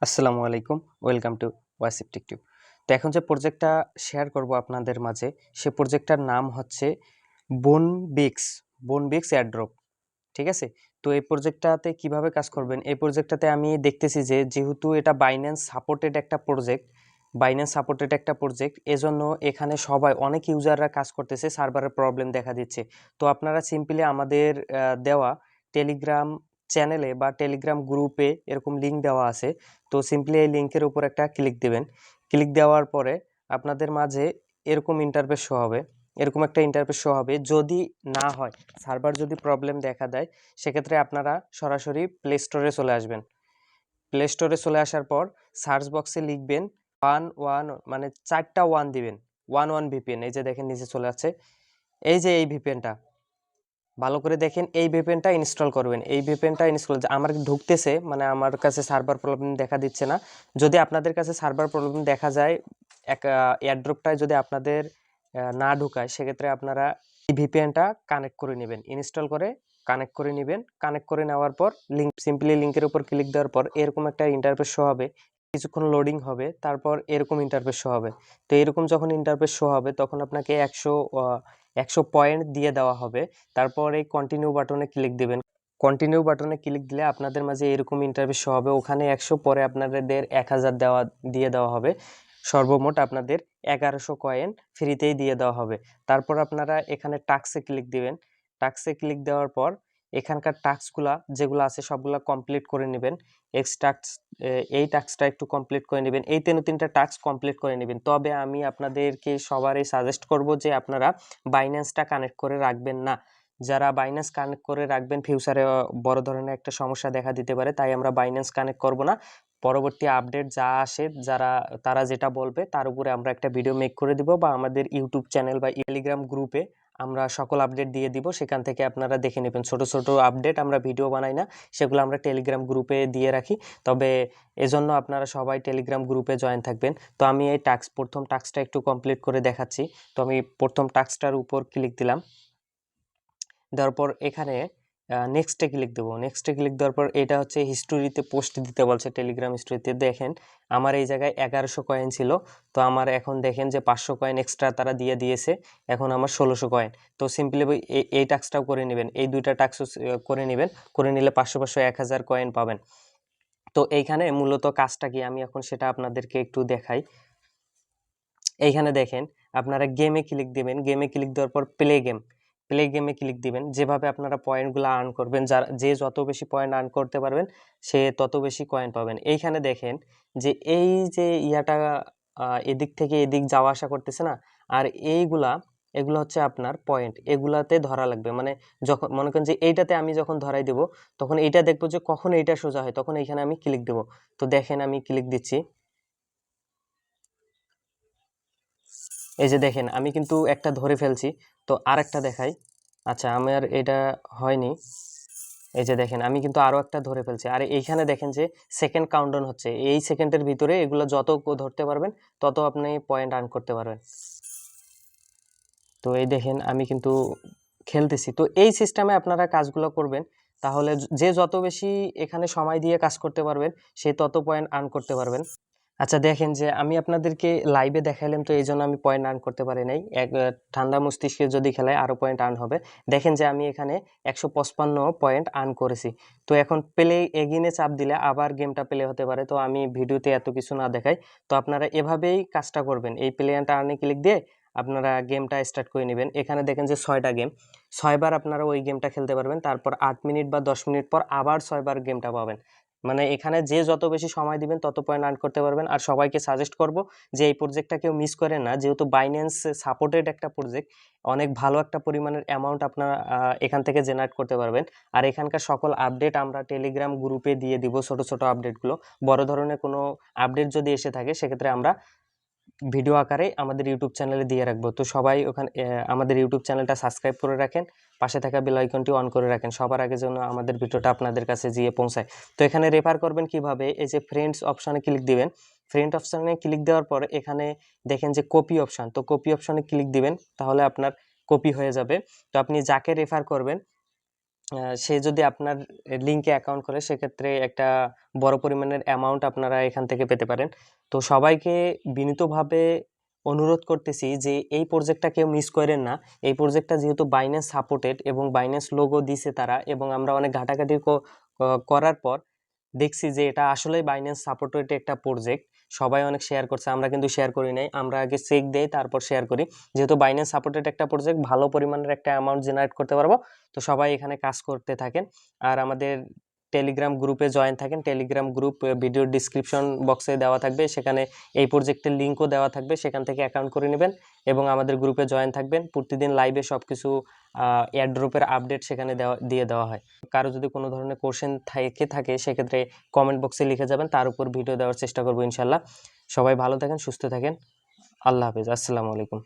আসসালামু আলাইকুম, welcome to Wasif টিকটিউব। তো এখন যে প্রজেক্টটা শেয়ার করব আপনাদের মাঝে, সে প্রজেক্টটার নাম হচ্ছে বোনবিক্স বোনবিক্স এয়ারড্রপ। ঠিক আছে? তো এই প্রজেক্টটাতে কিভাবে কাজ করবেন, এই প্রজেক্টটাতে আমি দেখতেছি যে যেহেতু এটা বাইন্যান্স সাপোর্টেড একটা প্রজেক্ট, এজন্য এখানে সবাই অনেক ইউজাররা কাজ করতেছে, সার্ভারের প্রবলেম দেখা দিচ্ছে। তো আপনারা সিম্পলি আমাদের দেওয়া টেলিগ্রাম চ্যানেলে বা টেলিগ্রাম গ্রুপে এরকম লিঙ্ক দেওয়া আছে। তো সিম্পলি এই লিঙ্কের উপর একটা ক্লিক দিবেন। ক্লিক দেওয়ার পরে আপনাদের মাঝে এরকম ইন্টারফেস শো হবে, এরকম একটা ইন্টারফেস শো হবে। যদি না হয়, সার্ভার যদি প্রবলেম দেখা দেয়, সেক্ষেত্রে আপনারা সরাসরি প্লে স্টোরে চলে আসবেন। প্লে স্টোরে চলে আসার পর সার্চ বক্সে লিখবেন 11, মানে 4টা 1 দিবেন, 11 ভিপিএন। এই যে দেখেন নিচে চলে আসছে, এই যে এই ভিপিএনটা ভালো করে দেখেন, এই ভিপিএনটা ইনস্টল করবেন। এই ভিপিএনটা ইনস্টল আমার ঢুকতেছে, মানে আমার কাছে সার্ভার প্রবলেম দেখা দিচ্ছে না। যদি আপনাদের কাছে সার্ভার প্রবলেম দেখা যায়, এক এয়ারড্রপটায় যদি আপনাদের না ঢুকায়, সেক্ষেত্রে আপনারা এই ভিপিএনটা কানেক্ট করে নেবেন, ইনস্টল করে কানেক্ট করে নেবেন। কানেক্ট করে নেওয়ার পর সিম্পলি লিঙ্কের উপর ক্লিক দেওয়ার পর এরকম একটা ইন্টারফেস শো হবে। কিছুক্ষণ লোডিং হবে, তারপর এরকম ইন্টারফেস শো হবে। তো এরকম যখন ইন্টারফেস শো হবে, তখন আপনাকে 100 পয়েন্ট দিয়ে দেওয়া হবে। তারপর এই কন্টিনিউ বাটনে ক্লিক দিবেন। কন্টিনিউ বাটনে ক্লিক দিলে আপনাদের মাঝে এরকম ইন্টারফেস শো হবে। ওখানে 100, পরে আপনাদের 1000 দিয়ে দেওয়া হবে। সর্বমোট আপনাদের 1100 কয়েন ফ্রিতেই দিয়ে দেওয়া হবে। তারপর আপনারা এখানে টাস্কে ক্লিক দিবেন। টাস্কে ক্লিক দেওয়ার পর এখানকার টাস্কগুলা যেগুলো আছে সবগুলা কমপ্লিট করে নেবেন। এক্স টাস্ক, এই টাস্কটা একটু কমপ্লিট করে নেবেন। এই 3টা টাস্ক কমপ্লিট করে নেবেন। তবে আমি আপনাদেরকে সবারই সাজেস্ট করব যে আপনারা বাইন্যান্সটা কানেক্ট করে রাখবেন না। যারা বাইন্যান্স কানেক্ট করে রাখবেন, ফিউচারে বড় ধরনের একটা সমস্যা দেখা দিতে পারে, তাই আমরা বাইন্যান্স কানেক্ট করব না। পরবর্তী আপডেট যা আসে, তারা যেটা বলবে তার উপরে আমরা একটা ভিডিও মেক করে দিব, বা আমাদের ইউটিউব চ্যানেল বা টেলিগ্রাম গ্রুপে আমরা সকল আপডেট দিয়ে দিব। সেখান থেকে আপনারা দেখে নেবেন। ছোট ছোট আপডেট আমরা ভিডিও বানাই না, সেগুলো আমরা টেলিগ্রাম গ্রুপে দিয়ে রাখি। তবে এজন্য আপনারা সবাই টেলিগ্রাম গ্রুপে জয়েন থাকবেন। তো আমি এই প্রথম টাস্কটা একটু কমপ্লিট করে দেখাচ্ছি। তো আমি প্রথম টাস্কটার উপর ক্লিক দিলাম। দেওয়ার পর এখানে নেক্সটে ক্লিক দেবো। নেক্সটে ক্লিক দেওয়ার পর এটা হচ্ছে হিস্টোরিতে পোস্ট দিতে বলছে। টেলিগ্রাম হিস্টোরিতে দেখেন আমার এই জায়গায় 1100 কয়েন ছিল। তো আমার এখন দেখেন যে 500 কয়েন এক্সট্রা তারা দিয়ে দিয়েছে। এখন আমার 1600 কয়েন। তো সিম্পলি এই টাস্কটাও করে নেবেন, এই দুইটা টাস্ক করে নেবেন। করে নিলে 500 500 1000 কয়েন পাবেন। তো এইখানে মূলত কাজটা কি আমি এখন সেটা আপনাদেরকে একটু দেখাই। এইখানে দেখেন আপনারা গেমে ক্লিক দিবেন। গেমে ক্লিক দেওয়ার পর প্লে গেমে ক্লিক দিবেন। যেভাবে আপনারা পয়েন্টগুলো আর্ন করবেন, যে যত বেশি পয়েন্ট আর্ন করতে পারবেন, সে তত বেশি কয়েন পাবেন। এইখানে দেখেন যে এই যে ইয়াটা এদিক থেকে এদিক যাওয়া আসা করতেছে না, আর এগুলো হচ্ছে আপনার পয়েন্ট, এগুলাতে ধরা লাগবে। মানে যখন মনে করেন যে এইটাতে আমি যখন ধরাই দেব, তখন এইটা দেখবো যে কখন এইটা সোজা হয়, তখন এইখানে আমি ক্লিক দেব। তো দেখেন আমি ক্লিক দিচ্ছি, এই যে দেখেন আমি কিন্তু একটা ধরে ফেলছি। তো আরেকটা দেখাই। আচ্ছা, আমার এটা হয়নি। এই যে দেখেন আমি কিন্তু আরো একটা ধরে ফেলছি। আর এইখানে দেখেন যে সেকেন্ড কাউন্টডাউন হচ্ছে। এই সেকেন্ডের ভিতরে এগুলো যত ধরতে পারবেন, তত আপনি পয়েন্ট আর্ন করতে পারবেন। তো এই দেখেন আমি কিন্তু খেলতেছি। তো এই সিস্টেমে আপনারা কাজগুলো করবেন, তাহলে যে যত বেশি এখানে সময় দিয়ে কাজ করতে পারবেন, সে তত পয়েন্ট আর্ন করতে পারবেন। আচ্ছা, দেখেন যে আমি আপনাদেরকে লাইভে দেখাইলাম, তো এই জন্য আমি পয়েন্ট আর্ন করতে পারি নাই। ঠান্ডা মস্তিষ্কে যদি খেলায় আরো পয়েন্ট আর্ন হবে। দেখেন যে আমি এখানে 155 পয়েন্ট আর্ন করেছি। তো এখন প্লে এগিনে চাপ দিলে আবার গেমটা প্লে হতে পারে। তো আমি ভিডিওতে এত কিছু না দেখাই। তো আপনারা এভাবেই কাজটা করবেন। এই প্লে অ্যান্ড আর্নে ক্লিক দিয়ে আপনারা গেমটা স্টার্ট করে নেবেন। এখানে দেখেন যে 6টা গেম, 6বার আপনারা ওই গেমটা খেলতে পারবেন। তারপর 8 মিনিট বা 10 মিনিট পর আবার 6বার গেমটা পাবেন। মানে এখানে যে যত বেশি সময় দিবেন, তত পয়েন্ট আর্ন করতে পারবেন। আর সবাইকে সাজেস্ট করব যে এই প্রজেক্টটা কেউ মিস করেন না, যেহেতু বাইন্যান্স সাপোর্টেড একটা প্রজেক্ট। অনেক ভালো একটা পরিমাণের অ্যামাউন্ট আপনারা এখান থেকে জেনারেট করতে পারবেন। আর এখানকার সকল আপডেট আমরা টেলিগ্রাম গ্রুপে দিয়ে দিব, ছোট ছোট আপডেটগুলো। বড় ধরনের কোনো আপডেট যদি এসে থাকে, সেক্ষেত্রে আমরা ভিডিও আকারে আমাদের ইউটিউব চ্যানেলে দিয়ে রাখবো। তো সবাই ওখানে আমাদের ইউটিউব চ্যানেলটা সাবস্ক্রাইব করে রাখেন, পাশে থাকা বেল আইকনটি অন করে রাখেন, সবার আগে যেন আমাদের ভিডিওটা আপনাদের কাছে গিয়ে পৌঁছায়। তো এখানে রেফার করবেন কিভাবে, এই যে ফ্রেন্ডস অপশানে ক্লিক দিবেন। ফ্রেন্ড অপশানে ক্লিক দেওয়ার পর এখানে দেখেন যে কপি অপশান, তো কপি অপশানে ক্লিক দিবেন, তাহলে আপনার কপি হয়ে যাবে। তো আপনি যাকে রেফার করবেন, সে যদি আপনার লিঙ্কে অ্যাকাউন্ট করে সেক্ষেত্রে একটা বড় পরিমাণের অ্যামাউন্ট আপনারা এখান থেকে পেতে পারেন। তো সবাইকে বিনীতভাবে অনুরোধ করতেছি যে এই প্রজেক্টটা কেউ মিস করেন না। এই প্রজেক্টটা যেহেতু বাইন্যান্স সাপোর্টেড এবং বাইন্যান্স লোগো দিছে তারা, এবং আমরা অনেক ঘাটাঘাটি করার পর দেখছি যে এটা আসলেই বাইন্যান্স সাপোর্টেড একটা প্রজেক্ট। সবাই অনেক শেয়ার করছে, আমরা কিন্তু শেয়ার করি নাই, আমরা আগে চেক দেই তারপর শেয়ার করি। যেহেতু বাইন্যান্স সাপোর্টেড একটা প্রজেক্ট, ভালো পরিমাণের একটা অ্যামাউন্ট জেনারেট করতে পারবো। তো সবাই এখানে কাজ করতে থাকেন, আর আমাদের টেলিগ্রাম গ্রুপে জয়েন থাকেন। টেলিগ্রাম গ্রুপ ভিডিও ডিসক্রিপশন বক্সে দেওয়া থাকবে, সেখানে এই প্রজেক্টের লিঙ্কও দেওয়া থাকবে, সেখান থেকে অ্যাকাউন্ট করে নেবেন এবং আমাদের গ্রুপে জয়েন থাকবেন। প্রতিদিন লাইভে সব কিছু এয়ারড্রপের আপডেট সেখানে দিয়ে দেওয়া হয়। কারো যদি কোনো ধরনের কোশ্চেন থাকে সেক্ষেত্রে কমেন্ট বক্সে লিখে যাবেন, তার উপর ভিডিও দেওয়ার চেষ্টা করবো ইনশাল্লাহ। সবাই ভালো থাকেন, সুস্থ থাকেন। আল্লাহ হাফিজ, আসসালামু আলাইকুম।